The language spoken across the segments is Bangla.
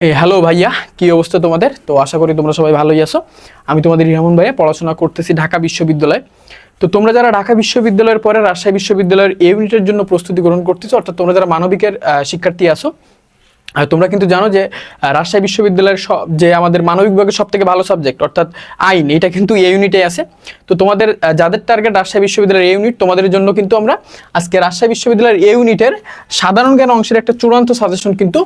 হ্যালো ভাইয়া, কি অবস্থা তোমাদের? তো আশা করি তোমরা সবাই ভালোই আছো। আমি তোমাদের রিহামুন ভাইয়া, পড়াশোনা করতেছি ঢাকা বিশ্ববিদ্যালয়। তো তোমরা যারা ঢাকা বিশ্ববিদ্যালয়ের পরে রাজশাহী বিশ্ববিদ্যালয়ের এ ইউনিটের জন্য প্রস্তুতি গ্রহণ করতেছো, অর্থাৎ তোমরা যারা মানবিকের শিক্ষার্থী আছো, তোমরা কিন্তু জানো যে রাজশাহী বিশ্ববিদ্যালয়ের যে আমাদের মানবিক বিভাগের সব থেকে ভালো সাবজেক্ট অর্থাৎ আইন, এটা কিন্তু এ ইউনিটে আছে। তো তোমাদের যাদের টার্গেট রাজশাহী বিশ্ববিদ্যালয়ের এ ইউনিট, তোমাদের জন্য কিন্তু আমরা আজকে রাজশাহী বিশ্ববিদ্যালয়ের এ ইউনিটের সাধারণ জ্ঞান অংশের একটা চূড়ান্ত সাজেশন কিন্তু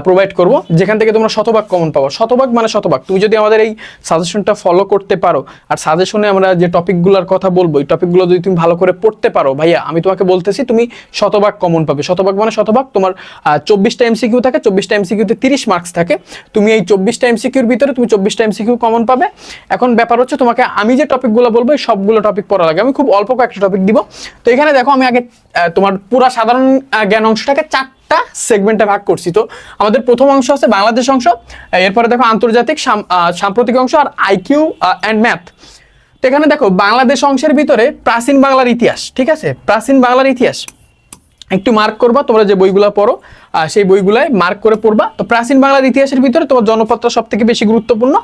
প্রোভাইড করব, যেখান থেকে তোমরা শতভাগ কমন পাবো। শতভাগ মানে শতভাগ। তুমি যদি আমাদের এই সাজেশনটা ফলো করতে পারো, আর সাজেশনে আমরা যে টপিকগুলোর কথা বলবো, এই টপিকগুলো যদি তুমি ভালো করে পড়তে পারো, ভাইয়া আমি তোমাকে বলতেছি তুমি শতভাগ কমন পাবে। শতভাগ মানে শতভাগ। তোমার 24টা এমসিকিউ থাকে, 24টা এমসিকিউতে 30 মার্কস থাকে। তুমি এই 24টা এমসিকিউর ভিতরে তুমি 24টা এমসিকিউ কমন পাবে। এখন ব্যাপার হচ্ছে, তোমাকে আমি যে টপিকগুলো বলবো এই সবগুলো টপিক পড়া লাগে। আমি খুব অল্প কয়েকটা টপিক দিব। তো এখানে দেখো, আমি আগে তোমার পুরা সাধারণ জ্ঞান অংশটাকে 4টা সেগমেন্টে ভাগ করছি। তো আমাদের প্রথম অংশ আছে বাংলাদেশ অংশ, এরপরে দেখো আন্তর্জাতিক, সাম্প্রতিক অংশ, আর আইকিউ অ্যান্ড ম্যাথ। তো এখানে দেখো বাংলাদেশ অংশের ভিতরে প্রাচীন বাংলার ইতিহাস, ঠিক আছে? প্রাচীন বাংলার ইতিহাস একটু মার্ক করবা, তোমরা যে বইগুলো পড়ো সেই বইগুলাই মার্ক করে পড়বা। তো প্রাচীন বাংলার ইতিহাসের ভিতরে তোমার জনপদটা সব থেকে বেশি গুরুত্বপূর্ণ।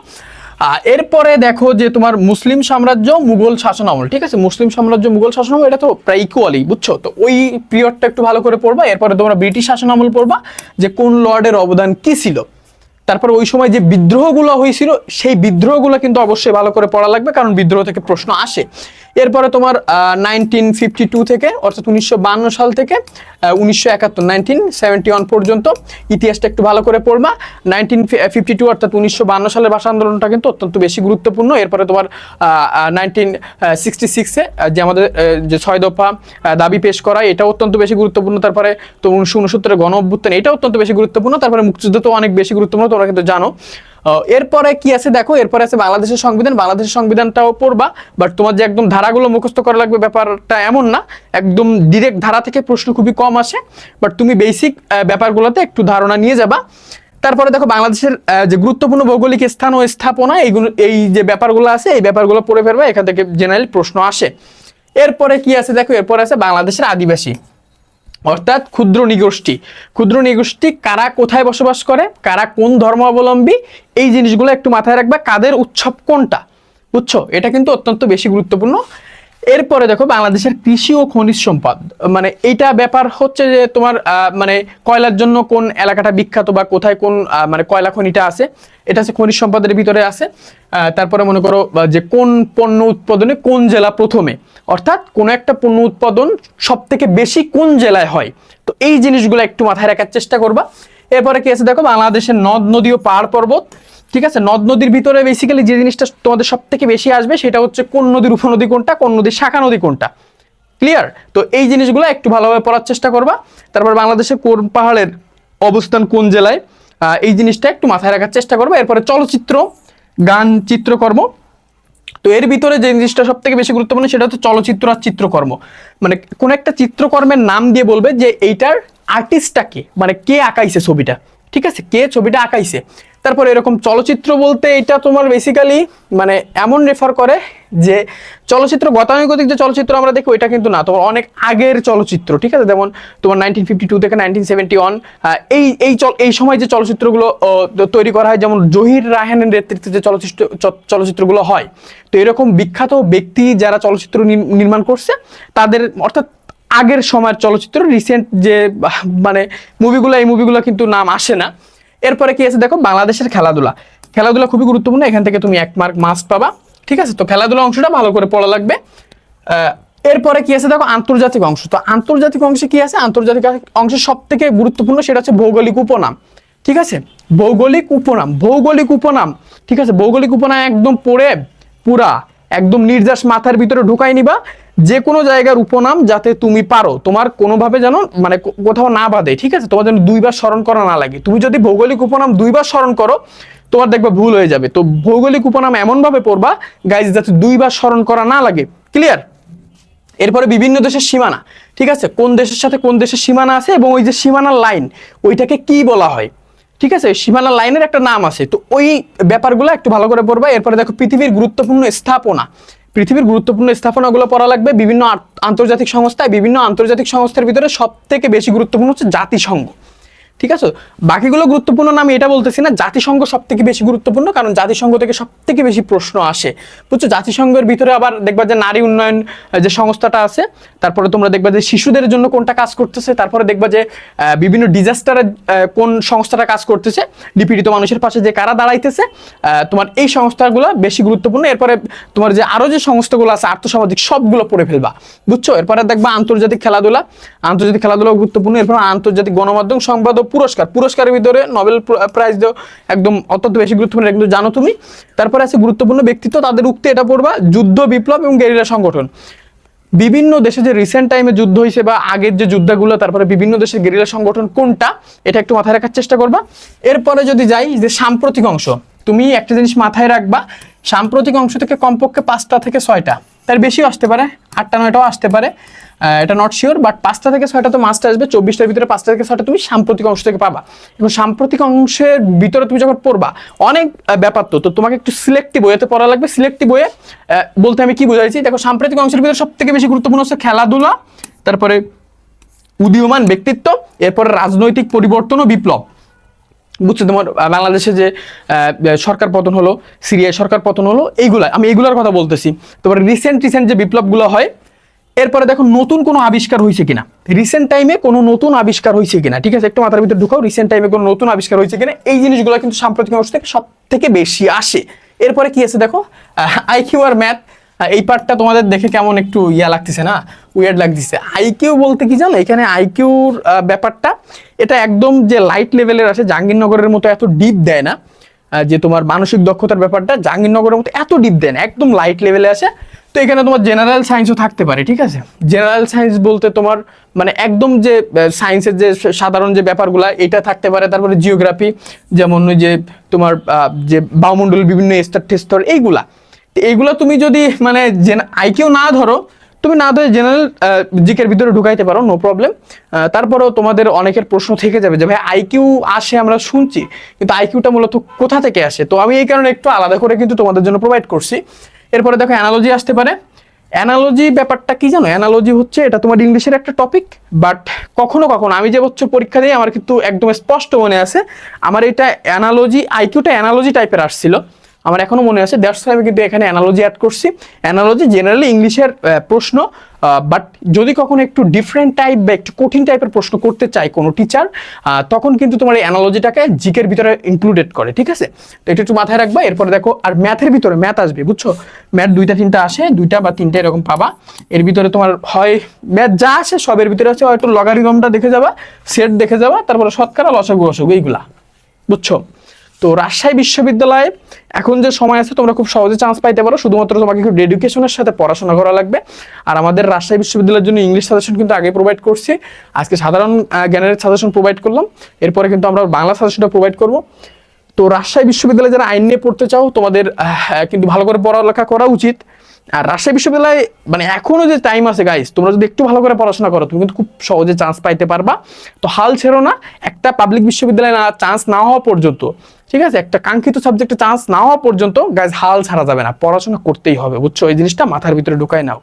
এরপরে দেখো যে তোমার মুসলিম সাম্রাজ্য, মুঘল শাসন আমল, ঠিক আছে? মুসলিম সাম্রাজ্য, মুঘল শাসন আমল, এটা তো প্রায় ইকুয়ালি, বুঝছো? তো ওই পিরিয়ডটা একটু ভালো করে পড়বা। এরপরে তোমরা ব্রিটিশ শাসন আমল পড়বা, যে কোন লর্ডের অবদান কি ছিল। তারপর ওই সময় যে বিদ্রোহগুলো হয়েছিল, সেই বিদ্রোহগুলো কিন্তু অবশ্যই ভালো করে পড়া লাগবে, কারণ বিদ্রোহ থেকে প্রশ্ন আসে। এরপরে তোমার 1952 থেকে, অর্থাৎ 1952 সাল থেকে 1971 1971 পর্যন্ত ইতিহাসটা একটু ভালো করে পড়বা। 1952 অর্থাৎ 1952 সালের ভাষা আন্দোলনটা কিন্তু অত্যন্ত বেশি গুরুত্বপূর্ণ। এরপরে তোমার 1966-এ যে আমাদের যে 6 দফা দাবি পেশ করা, এটা অত্যন্ত বেশি গুরুত্বপূর্ণ। তারপরে তো 1969-এর গণ অভ্যুত্থান, এটা অত্যন্ত বেশি গুরুত্বপূর্ণ। তারপরে মুক্তিযুদ্ধ তো অনেক বেশি গুরুত্বপূর্ণ, তোমরা কিন্তু জানো। এরপরে কি আছে দেখো, এরপরে আছে বাংলাদেশের সংবিধান। বাংলাদেশের সংবিধানটাও পড়বা, বাট তোমার যে একদম ধারাগুলো মুখস্থ করা লাগবে ব্যাপারটা এমন না। একদম ডিরেক্ট ধারা থেকে প্রশ্ন খুবই কম আসে, বাট তুমি বেসিক ব্যাপারগুলোতে একটু ধারণা নিয়ে যাবা। তারপরে দেখো বাংলাদেশের যে গুরুত্বপূর্ণ ভৌগোলিক স্থান ও স্থাপনা, এইগুলো, এই যে ব্যাপারগুলো আছে, এই ব্যাপারগুলো পড়ে ফেলবা, এখান থেকে জেনারেল প্রশ্ন আসে। এরপরে কি আছে দেখো, এরপরে আছে বাংলাদেশের আদিবাসী, অর্থাৎ ক্ষুদ্র নৃগোষ্ঠী। ক্ষুদ্র নৃগোষ্ঠী কারা কোথায় বসবাস করে, কারা কোন ধর্মাবলম্বী, এই জিনিসগুলো একটু মাথায় রাখবা। কাদের উৎসব কোনটা, বুঝছো? এটা কিন্তু অত্যন্ত বেশি গুরুত্বপূর্ণ। এরপরে দেখো বাংলাদেশের কৃষি ও খনিজ সম্পদ, মানে এইটা ব্যাপার হচ্ছে যে তোমার মানে কয়লার জন্য কোন এলাকাটা বিখ্যাত, বা কোথায় কোন মানে কয়লা খনিটা আছে, এটা হচ্ছে খনিজ সম্পদের ভিতরে আছে। তারপরে মনে করো যে কোন পণ্য উৎপাদনে কোন জেলা প্রথমে, অর্থাৎ কোন একটা পণ্য উৎপাদন সব থেকে বেশি কোন জেলায় হয়। তো এই জিনিসগুলো একটু মাথায় রাখার চেষ্টা করবা। এরপরে কি আছে দেখো, বাংলাদেশের নদ নদী ও পাহাড় পর্বত, ঠিক আছে? নদ নদীর ভিতরে বেসিক্যালি যে জিনিসটা তোমাদের সব থেকে বেশি আসবে, সেটা হচ্ছে কোন নদীর উপনদী কোনটা, কোন নদীর শাখা নদী কোনটা। ক্লিয়ার? তো এই জিনিসগুলো একটু ভালোভাবে পড়ার চেষ্টা করবা। তারপর বাংলাদেশের কোন পাহাড়ের অবস্থান কোন জেলায়, এই জিনিসটা একটু মাথায় রাখার চেষ্টা করবা। এরপরে চলচ্চিত্র, গান, চিত্রকর্ম। তো এর ভিতরে যে জিনিসটা সব থেকে বেশি গুরুত্বপূর্ণ, সেটা হচ্ছে চলচ্চিত্র আর চিত্রকর্ম। মানে কোন একটা চিত্রকর্মের নাম দিয়ে বলবে যে এইটার আর্টিস্টটা কে, মানে কে আঁকাইছে ছবিটা, ঠিক আছে? কে ছবিটা আঁকাইছে। তারপর এরকম চলচ্চিত্র বলতে এটা তোমার বেসিক্যালি মানে এমন রেফার করে যে চলচ্চিত্র গতানুগতিক যে চলচ্চিত্র আমরা দেখি ওইটা কিন্তু না, তোমার অনেক আগের চলচ্চিত্র, ঠিক আছে? যেমন তোমার 1952 থেকে 1971 এই সময় যে চলচ্চিত্রগুলো তৈরি করা হয়, যেমন জহির রায়হানের নেতৃত্বে যে চলচ্চিত্রগুলো হয়। তো এরকম বিখ্যাত ব্যক্তি যারা চলচ্চিত্র নির্মাণ করছে, তাদের অর্থাৎ আগের সময়ের চলচ্চিত্র, রিসেন্ট যে মানে মুভিগুলো, এই মুভিগুলো কিন্তু নাম আসে না। এরপরে কি আছে দেখো, বাংলাদেশের খেলাধুলা। খেলাধুলা খুবই গুরুত্বপূর্ণ, এখান থেকে তুমি 1 মার্ক মাস্ট পাবা, ঠিক আছে? তো খেলাধুলা অংশটা ভালো করে পড়া লাগবে। এরপরে কি আছে দেখো, আন্তর্জাতিক অংশ। তো আন্তর্জাতিক অংশে কি আছে, আন্তর্জাতিক অংশে সব থেকে গুরুত্বপূর্ণ সেটা হচ্ছে ভৌগোলিক উপনাম, ঠিক আছে? ভৌগোলিক উপনাম, ভৌগোলিক উপনাম, ঠিক আছে? ভৌগোলিক উপনাম একদম পড়ে পুরা একদম নির্যাস মাথার ভিতরে ঢুকাই নিবা। যে কোনো জায়গার উপনাম যাতে তুমি পারো, তোমার কোনোভাবে যেন মানে কোথাও না বাদে, ঠিক আছে? তোমার যেন 2বার স্মরণ করা না লাগে। তুমি যদি ভৌগোলিক উপনাম 2বার স্মরণ করো, তোমার দেখবে ভুল হয়ে যাবে। তো ভৌগোলিক উপনাম এমন ভাবে পড়বা গাইজ যাতে 2বার স্মরণ করা না লাগে। ক্লিয়ার? এরপরে বিভিন্ন দেশের সীমানা, ঠিক আছে? কোন দেশের সাথে কোন দেশের সীমানা আছে, এবং ওই যে সীমানার লাইন, ওইটাকে কি বলা হয়, ঠিক আছে? সীমানার লাইনের একটা নাম আছে। তো ওই ব্যাপারগুলো একটু ভালো করে পড়বা। এরপরে দেখো পৃথিবীর গুরুত্বপূর্ণ স্থাপনা, পৃথিবীর গুরুত্বপূর্ণ স্থাপনাগুলো পড়া লাগবে। বিভিন্ন আন্তর্জাতিক সংস্থায়, বিভিন্ন আন্তর্জাতিক সংস্থার ভিতরে সব থেকে বেশি গুরুত্বপূর্ণ হচ্ছে জাতিসংঘ, ঠিক আছে, বাকিগুলো গুরুত্বপূর্ণ না আমি এটা বলতেছি না, জাতিসংঘ সব থেকে বেশি গুরুত্বপূর্ণ, কারণ জাতিসংঘ থেকে সব থেকে বেশি প্রশ্ন আসে, বুঝছো। জাতিসংঘের ভিতরে আবার দেখবা যে নারী উন্নয়ন যে সংস্থাটা আছে, তারপরে তোমরা দেখবা যে শিশুদের জন্য কোনটা কাজ করতেছে, তারপরে দেখবা যে বিভিন্ন ডিজাস্টারে কোন সংস্থাটা কাজ করতেছে, নিপীড়িত মানুষের পাশে যে কারা দাঁড়াইতেছে, তোমার এই সংস্থাগুলো বেশি গুরুত্বপূর্ণ। এরপরে তোমার যে আরো যে সংস্থাগুলো আছে আর্থসামাজিক সবগুলো পড়ে ফেলবা, বুঝছো। এরপরে দেখবা আন্তর্জাতিক খেলাধুলা গুরুত্বপূর্ণ। এরপর আন্তর্জাতিক গণমাধ্যম সংবাদ ও পুরস্কারের ভিতরে নোবেল প্রাইজ দেও একদম অত্যন্ত বেশি গুরুত্বপূর্ণ, কিন্তু জানো তুমি। তারপরে আছে গুরুত্বপূর্ণ ব্যক্তিত্ব, তাদের উক্তি, এটা পড়বা। যুদ্ধ, বিপ্লব এবং গেরিলা সংগঠন, বিভিন্ন দেশে যে রিসেন্ট টাইমে যুদ্ধ হয়েছে বা আগের যে যুদ্ধগুলো, তারপরে বিভিন্ন দেশের গেরিলা সংগঠন কোনটা, এটা একটু মাথায় রাখার চেষ্টা করবা। এরপরে যদি যাই যে সাম্প্রতিক অংশ, তুমি একটা জিনিস মাথায় রাখবা, সাম্প্রতিক অংশ থেকে কমপক্ষে 5টা থেকে 6টা, তার বেশিও আসতে পারে, 8টা 9টাও আসতে পারে, এটা নট শিওর, বাট 5টা থেকে 6টা তো মাস্ট আসবে। 24টার ভিতরে 5টা থেকে 6টা তুমি সাম্প্রতিক অংশ থেকে পাবা। এবং সাম্প্রতিক অংশের ভিতরে তুমি যখন পড়বা, অনেক ব্যাপার তো তোমাকে একটু সিলেক্টিভ ওয়েতে পড়া লাগবে। সিলেক্টিভ ওয়ে বলতে আমি কি বুঝাইছি, দেখো সাম্প্রতিক অংশের ভিতরে সব থেকে বেশি গুরুত্বপূর্ণ হচ্ছে খেলাধুলা, তারপরে উদীয়মান ব্যক্তিত্ব, এরপরে রাজনৈতিক পরিবর্তন ও বিপ্লব, বুঝছো। তোমার বাংলাদেশে যে সরকার পতন হলো, সিরিয়ায় সরকার পতন হলো, আমি এইগুলোর কথা বলতেছি। তোমার রিসেন্ট যে বিপ্লবগুলো হয়, এরপরে দেখো নতুন কোনো আবিষ্কার হয়েছে কিনা, রিসেন্ট টাইমে কোনো নতুন আবিষ্কার হয়েছে কিনা, ঠিক আছে, একটু মাথার ভিতরে ঢুকাও, রিসেন্ট টাইমে কোনো নতুন আবিষ্কার হয়েছে কিনা। এই জিনিসগুলো কিন্তু সাম্প্রতিক অংশ থেকে সব থেকে বেশি আসে। এরপরে কি আছে দেখো, আইকিউ আর ম্যাথ, এই পার্টটা তোমাদের দেখে কেমন একটু লাগতেছে না, উইয়ার্ড লাগতেছে। আইকিউ বলতে কি জানো, এখানে আইকিউর ব্যাপারটা এটা একদম যে লাইট লেভেলের আছে, জাহাঙ্গীরনগরের মতো এত ডিপ দেয় না, যে তোমার মানসিক দক্ষতার ব্যাপারটা জাহাঙ্গীরনগরের মতো এত ডিপ দেয় না, একদম লাইট লেভেলে আসে। তো এখানে তোমার জেনারেল সায়েন্সও থাকতে পারে, ঠিক আছে। জেনারেল সায়েন্স বলতে তোমার মানে একদম যে সায়েন্সের যে সাধারণ যে ব্যাপারগুলো এটা থাকতে পারে। তারপরে জিওগ্রাফি, যেমন ওই যে তোমার যে বায়ুমণ্ডল বিভিন্ন স্তর টেস্তর এইগুলা তুমি যদি মানে আইকিউ না ধরো, তুমি না ধরে জেনারেল জিকের ভিতরে ঢুকাইতে পারো, নো প্রবলেম। তারপরেও তোমাদের অনেকের প্রশ্ন থেকে যাবে যে ভাই আইকিউ আসে আমরা শুনছি, কিন্তু আইকিউটা মূলত কোথা থেকে আসে। তো আমি এই কারণে একটু আলাদা করে কিন্তু তোমাদের জন্য প্রোভাইড করছি। এরপরে দেখো অ্যানালজি আসতে পারে। অ্যানালজি ব্যাপারটা কি জানো, অ্যানালজি হচ্ছে এটা তোমার ইংলিশের একটা টপিক, বাট কখনো কখনো আমি যে বছর পরীক্ষা দিই আমার কিন্তু একদম স্পষ্ট মনে আছে, আমার এটা অ্যানালজি আইকিউটা অ্যানালজি টাইপের আসছিল, আমার এখনো মনে আছে। দ্যাটস আমি কিন্তু এখানে অ্যানালজি অ্যাড করছি। অ্যানালজি জেনারেলি ইংলিশের প্রশ্ন, বাট যদি কখনো একটু ডিফারেন্ট টাইপ বা একটু কঠিন টাইপের প্রশ্ন করতে চায় কোনো টিচার, তখন কিন্তু তোমার এই অ্যানালজিটাকে জিকের ভিতরে ইনক্লুডেড করে, ঠিক আছে। তো এটা একটু মাথায় রাখবা। এরপরে দেখো আর ম্যাথের ভিতরে ম্যাথ আসবে, বুঝছো। ম্যাথ 2টা 3টা আসে, 2টা বা 3টা এরকম পাবা। এর ভিতরে তোমার হয় ম্যাথ যা আসে সবের ভিতরে আছে, হয়তো লগারিদমটা দেখে যাবা, সেট দেখে যাবা, তারপরে শতকরা, লসাগু, গসাগু, এইগুলা, বুঝছো। তো রাজশাহী বিশ্ববিদ্যালয়ে এখন যে সময় আছে তোমরা খুব সহজে চান্স পাইতে পারো, শুধুমাত্র তোমাকে একটু ডেডিকেশনের সাথে পড়াশোনা করা লাগবে। আর আমাদের রাজশাহী বিশ্ববিদ্যালয়ের জন্য ইংলিশ সাজেশন কিন্তু আগে প্রোভাইড করছি, আজকে সাধারণ জ্ঞানের সাজেশন প্রোভাইড করলাম, এরপরে কিন্তু আমরা বাংলা সাজেশনটা প্রোভাইড করব। তো রাজশাহী বিশ্ববিদ্যালয়ে যারা আইন নিয়ে পড়তে চাও তোমাদের কিন্তু ভালো করে পড়ালেখা করা উচিত। আর রাজশাহী বিশ্ববিদ্যালয়ে মানে এখনো যে টাইম আছে গাইস, তোমরা যদি একটু ভালো করে পড়াশোনা করো তুমি কিন্তু খুব সহজে চান্স পাইতে পারবা। তো হাল ছেড়ো না, একটা পাবলিক বিশ্ববিদ্যালয়ে চান্স না হওয়া পর্যন্ত, ঠিক আছে, একটা কাঙ্ক্ষিত সাবজেক্টে চান্স না হওয়া পর্যন্ত গাইস হাল ছাড়া যাবে না, পড়াশোনা করতেই হবে, বুঝছো। এই জিনিসটা মাথার ভিতরে ঢুকায় নাও।